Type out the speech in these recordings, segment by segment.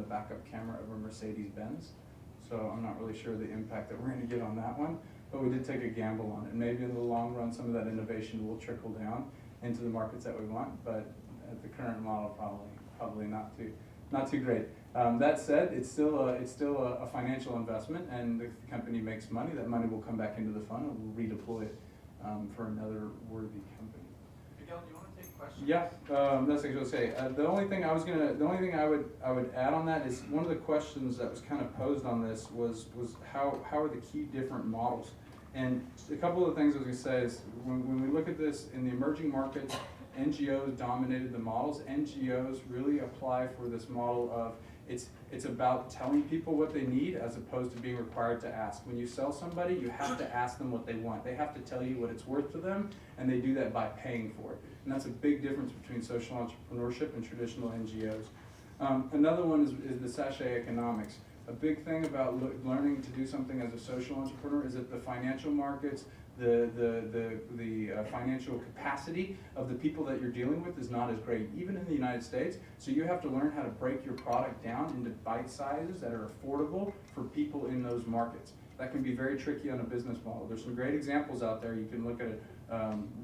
the backup camera of a Mercedes-Benz. So I'm not really sure the impact that we're going to get on that one, but we did take a gamble on it. And maybe in the long run, some of that innovation will trickle down into the markets that we want, but at the current model, probably not too great. That said, it's still a financial investment, and if the company makes money, that money will come back into the fund and we'll redeploy it for another worthy company. Miguel, do you want to take questions? Yeah, that's what I was going to say. The only thing I would add on that is one of the questions that was kind of posed on this was how are the key different models? And a couple of things I was going to say is when we look at this in the emerging markets, NGOs dominated the models. NGOs really apply for this model of it's about telling people what they need as opposed to being required to ask. When you sell somebody, you have to ask them what they want. They have to tell you what it's worth to them, and they do that by paying for it. And that's a big difference between social entrepreneurship and traditional NGOs. Another one is the sachet economics. A big thing about learning to do something as a social entrepreneur is that the financial markets, the financial capacity of the people that you're dealing with is not as great, even in the United States. So you have to learn how to break your product down into bite sizes that are affordable for people in those markets. That can be very tricky on a business model. There's some great examples out there. You can look at it.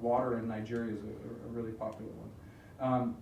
Water in Nigeria is a really popular one.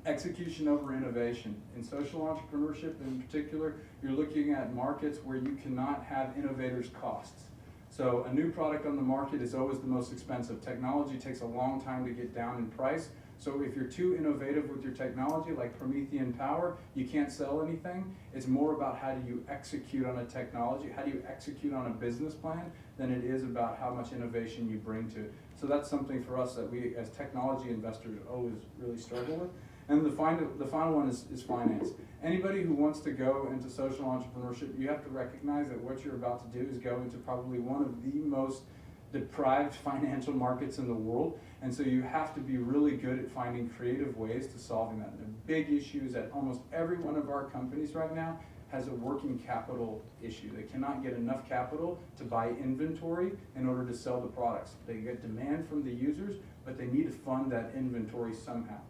Execution over innovation. In social entrepreneurship in particular, you're looking at markets where you cannot have innovators' costs. So a new product on the market is always the most expensive. Technology takes a long time to get down in price. So if you're too innovative with your technology, like Promethean power, you can't sell anything. It's more about how do you execute on a technology, how do you execute on a business plan, than it is about how much innovation you bring to it. So that's something for us that we, as technology investors, always really struggle with. And the final one is finance. Anybody who wants to go into social entrepreneurship, you have to recognize that what you're about to do is go into probably one of the most deprived financial markets in the world. And so you have to be really good at finding creative ways to solving that. And the big issue is that almost every one of our companies right now has a working capital issue. They cannot get enough capital to buy inventory in order to sell the products. They get demand from the users, but they need to fund that inventory somehow.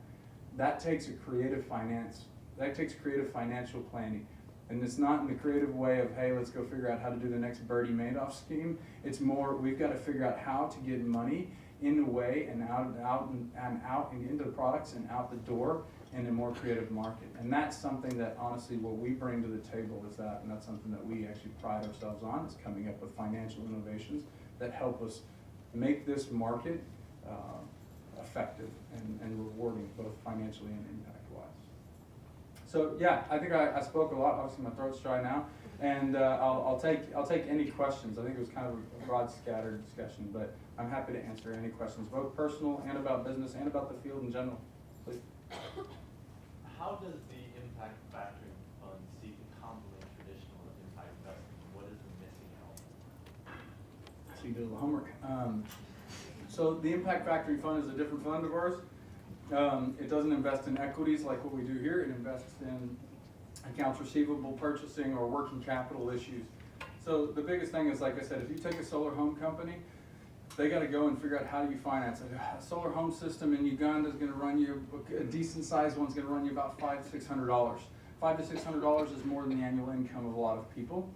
That takes a creative finance. That takes creative financial planning. And it's not in the creative way of, hey, let's go figure out how to do the next Bernie Madoff scheme. It's more, we've got to figure out how to get money in the way and out and into the products and out the door in a more creative market. And that's something that honestly what we bring to the table is that, and that's something that we actually pride ourselves on, is coming up with financial innovations that help us make this market effective and rewarding, both financially and impact-wise. So yeah, I think I spoke a lot. Obviously, my throat's dry now, and I'll take any questions. I think it was kind of a broad, scattered discussion, but I'm happy to answer any questions, both personal and about business and about the field in general. Please. How does the impact factoring fund seek to complement traditional impact investing? What is the missing element? So you did a little homework. So the impact factoring fund is a different fund of ours. It doesn't invest in equities like what we do here. It invests in accounts receivable purchasing or working capital issues. So the biggest thing is, like I said, if you take a solar home company, they got to go and figure out how do you finance it. A solar home system in Uganda is going to run you, a decent sized one's going to run you about $500 to $600. $500 to $600 is more than the annual income of a lot of people,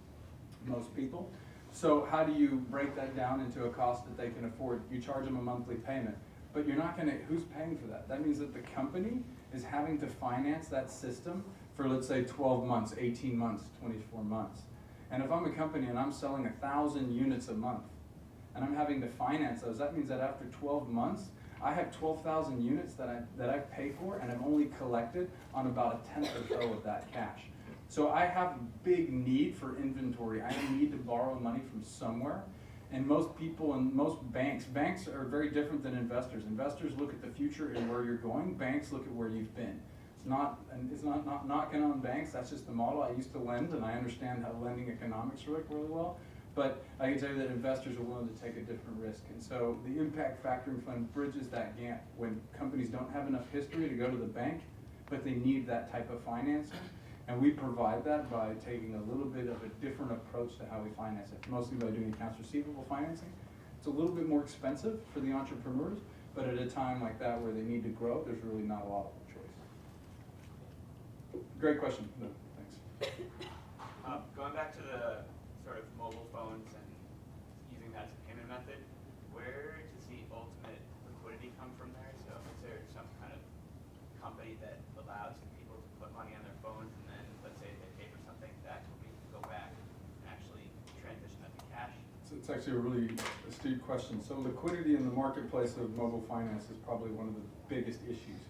most people. So how do you break that down into a cost that they can afford? You charge them a monthly payment, but you're not going to, who's paying for that? That means that the company is having to finance that system for, let's say, 12 months, 18 months, 24 months. And if I'm a company and I'm selling 1,000 units a month, and I'm having to finance those, that means that after 12 months, I have 12,000 units that I pay for, and I've only collected on about 1/10 or so of that cash. So I have big need for inventory. I need to borrow money from somewhere. And most people and most banks are very different than investors. Investors look at the future and where you're going. Banks look at where you've been. It's not knocking on banks. That's just the model. I used to lend, and I understand how lending economics work really well. But I can tell you that investors are willing to take a different risk. And so the impact factoring fund bridges that gap when companies don't have enough history to go to the bank, but they need that type of financing. And we provide that by taking a little bit of a different approach to how we finance it, mostly by doing accounts receivable financing. It's a little bit more expensive for the entrepreneurs, but at a time like that where they need to grow, there's really not a lot of choice. Great question. No, thanks. Going back to the sort of mobile phones and using that as a payment method, where does the ultimate liquidity come from there? So is there some kind of company that allows people to put money on their phones and then, let's say they pay for something, that company can go back and actually transition that to cash? So it's actually a really astute question. So liquidity in the marketplace of mobile finance is probably one of the biggest issues.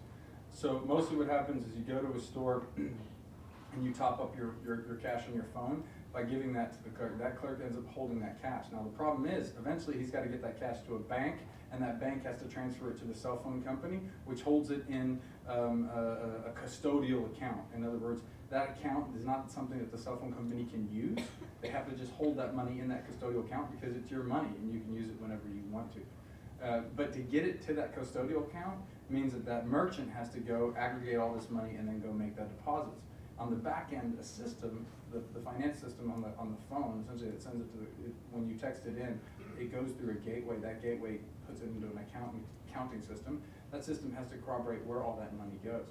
So mostly what happens is you go to a store and you top up your cash on your phone by giving that to the clerk. That clerk ends up holding that cash. Now the problem is, eventually he's got to get that cash to a bank, and that bank has to transfer it to the cell phone company, which holds it in a custodial account. In other words, that account is not something that the cell phone company can use. They have to just hold that money in that custodial account because it's your money and you can use it whenever you want to. But to get it to that custodial account means that that merchant has to go aggregate all this money and then go make that deposits. On the back end, a system, the finance system on the phone, essentially it sends it to, when you text it in, it goes through a gateway. That gateway puts it into an accounting system. That system has to corroborate where all that money goes.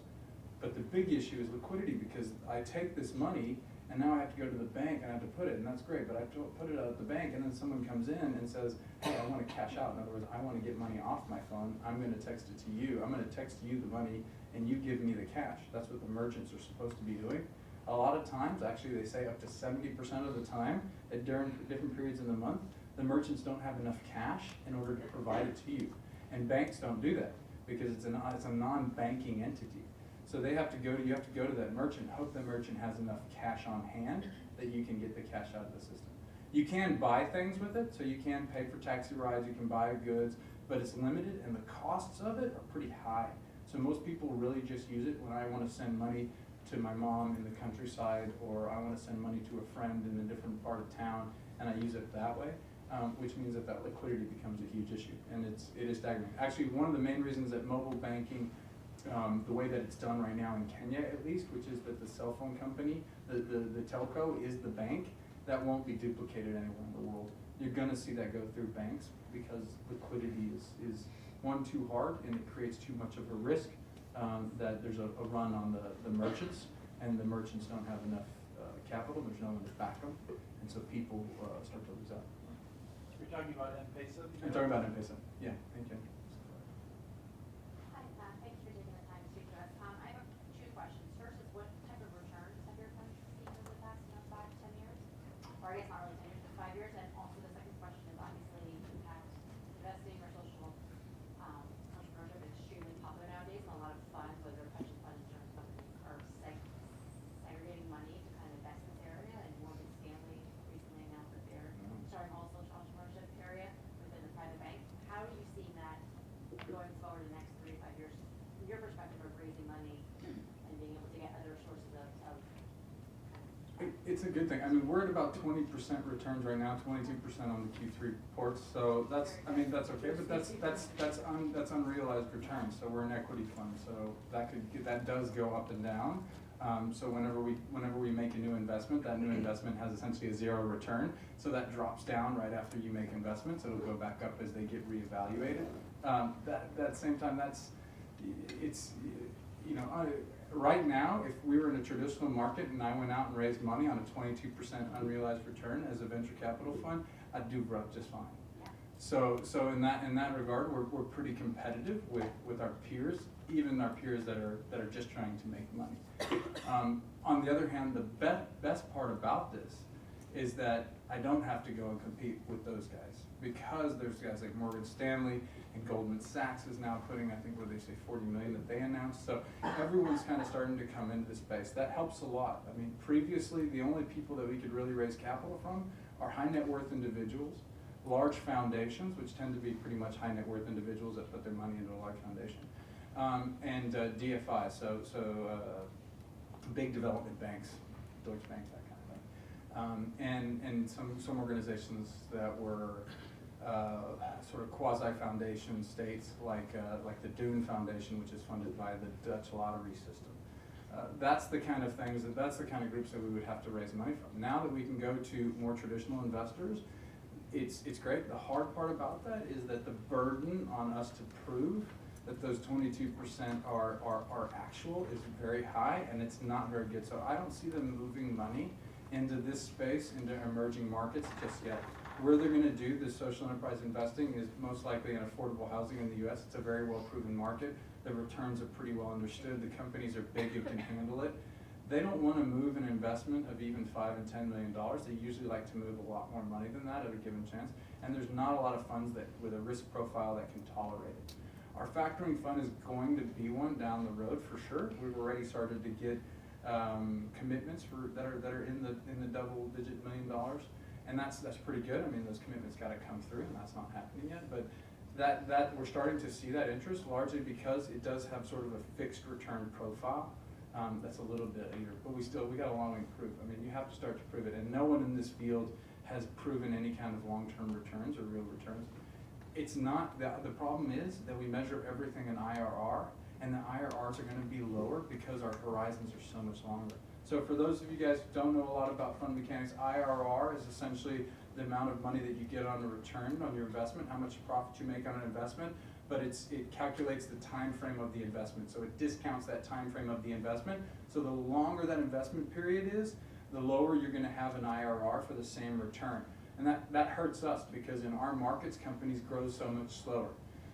But the big issue is liquidity, because I take this money and now I have to go to the bank and I have to put it, and that's great, but I have to put it at the bank and then someone comes in and says, hey, I want to cash out. In other words, I want to get money off my phone. I'm going to text it to you. I'm going to text you the money and you give me the cash. That's what the merchants are supposed to be doing. A lot of times, actually they say up to 70% of the time, that during different periods in the month, the merchants don't have enough cash in order to provide it to you. And banks don't do that because it's a non-banking entity. So they have to go to, you have to go to that merchant, hope the merchant has enough cash on hand that you can get the cash out of the system. You can buy things with it, so you can pay for taxi rides, you can buy goods, but it's limited and the costs of it are pretty high. So most people really just use it when I want to send money to my mom in the countryside, or I want to send money to a friend in a different part of town, and I use it that way, which means that that liquidity becomes a huge issue, and it is staggering. Actually, one of the main reasons that mobile banking, the way that it's done right now in Kenya at least, which is that the cell phone company, the telco is the bank, that won't be duplicated anywhere in the world. You're going to see that go through banks because liquidity is one, too hard, and it creates too much of a risk. That there's a run on the merchants, and the merchants don't have enough capital, there's no one to back them, and so people start to lose out. So we're talking about M-Pesa? I'm talking about M-Pesa, yeah, thank you. Hi, thanks for taking the time to speak to us. I have two questions. First is, what type of returns have your funds received over the past 5 to 10 years? Or I guess not really 10 years, but 5 years. And also the second question is obviously impact investing or social entrepreneurship is extremely popular nowadays, and a lot of funds, whether pension funds, insurance companies, are segregating money to kind of invest in this area. And Morgan Stanley recently announced that they're starting all social entrepreneurship area within the private bank. How do you see that going forward in the next 3 to 5 years, from your perspective of raising money and being able to get other sources of It's a good thing. I mean, we're at about 20% returns right now, 22% on the Q3 reports. So that's, I mean, that's okay, but that's unrealized returns. So we're an equity fund, so that does go up and down. So whenever we make a new investment, that new investment has essentially a 0 return. So that drops down right after you make investments. It'll go back up as they get reevaluated. That same time, right now, if we were in a traditional market and I went out and raised money on a 22% unrealized return as a venture capital fund, I'd do just fine. Yeah. So in that regard, we're pretty competitive with our peers, even our peers that are just trying to make money. On the other hand, the best part about this is that I don't have to go and compete with those guys, because there's guys like Morgan Stanley and Goldman Sachs is now putting, I think, what they say, 40 million that they announced. So everyone's kind of starting to come into the space. That helps a lot. I mean, previously, the only people that we could really raise capital from are high net worth individuals, large foundations, which tend to be pretty much high net worth individuals that put their money into a large foundation, and DFI, so big development banks, Deutsche Bank, that kind of thing, and some organizations that were sort of quasi-foundation states, like the Dune Foundation, which is funded by the Dutch lottery system. That's the kind of things, that's the kind of groups that we would have to raise money from. Now that we can go to more traditional investors, it's great. The hard part about that is that the burden on us to prove that those 22% are actual is very high, and it's not very good. So I don't see them moving money into this space, into emerging markets just yet. Where they're gonna do this social enterprise investing is most likely in affordable housing in the US. It's a very well-proven market. The returns are pretty well understood. The companies are big and can handle it. They don't wanna move an investment of even $5 and $10 million. They usually like to move a lot more money than that at a given chance. And there's not a lot of funds that, with a risk profile that can tolerate it. Our factoring fund is going to be one down the road for sure. We've already started to get commitments that are in the double-digit $1 million, and that's pretty good. I mean, those commitments got to come through, and that's not happening yet. But that we're starting to see that interest largely because it does have sort of a fixed return profile. That's a little bit later, but we got a long way to prove. I mean, you have to start to prove it, and no one in this field has proven any kind of long-term returns or real returns. It's not, the problem is that we measure everything in IRR, and the IRRs are gonna be lower because our horizons are so much longer. So for those of you guys who don't know a lot about fund mechanics, IRR is essentially the amount of money that you get on the return on your investment, how much profit you make on an investment, but it calculates the time frame of the investment. So it discounts that time frame of the investment. So the longer that investment period is, the lower you're gonna have an IRR for the same return. And that hurts us because in our markets, companies grow so much slower.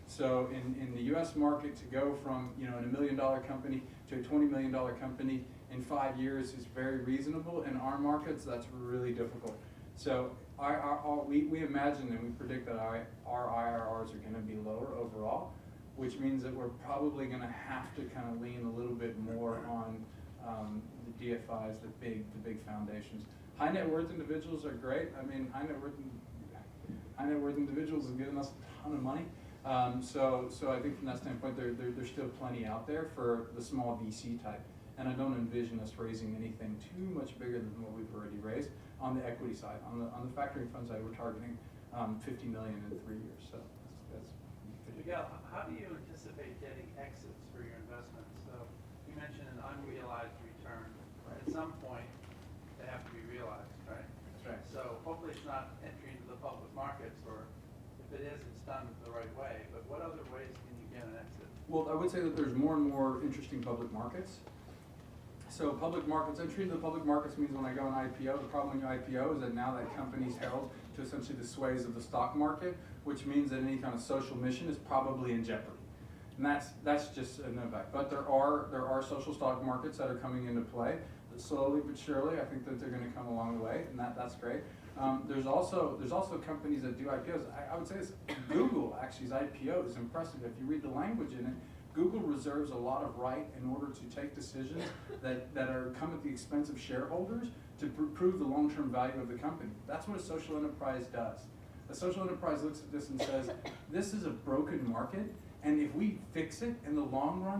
So in the US market, to go from in $1 million company to a $20 million company in 5 years is very reasonable. In our markets, that's really difficult. So we imagine and we predict that our IRRs are gonna be lower overall, which means that we're probably gonna have to kind of lean a little bit more on the DFIs, the big foundations. High net worth individuals are great. I mean, high net worth individuals have given us a ton of money. So I think from that standpoint, there's still plenty out there for the small VC type. And I don't envision us raising anything too much bigger than what we've already raised on the equity side. On the factoring fund side, we're targeting $50 million in 3 years. So that's Miguel, how do you anticipate getting exits for your investments? So you mentioned an unrealized return. Right. At some point, they have to be realized, right? That's right. So hopefully it's not entry into the public markets, or if it is, it's done the right way. But what other ways can you get an exit? Well, I would say that there's more and more interesting public markets. So public markets, entry into the public markets means when I go on IPO, the problem when you IPO is that now that company's held to essentially the sways of the stock market, which means that any kind of social mission is probably in jeopardy. And that's just an impact. But there are social stock markets that are coming into play. Slowly but surely, I think that they're gonna come along the way, and that's great. There's also companies that do IPOs. I would say this, Google actually's IPO is impressive. If you read the language in it, Google reserves a lot of right in order to take decisions that come at the expense of shareholders to prove the long-term value of the company. That's what a social enterprise does. A social enterprise looks at this and says, this is a broken market, and if we fix it in the long run,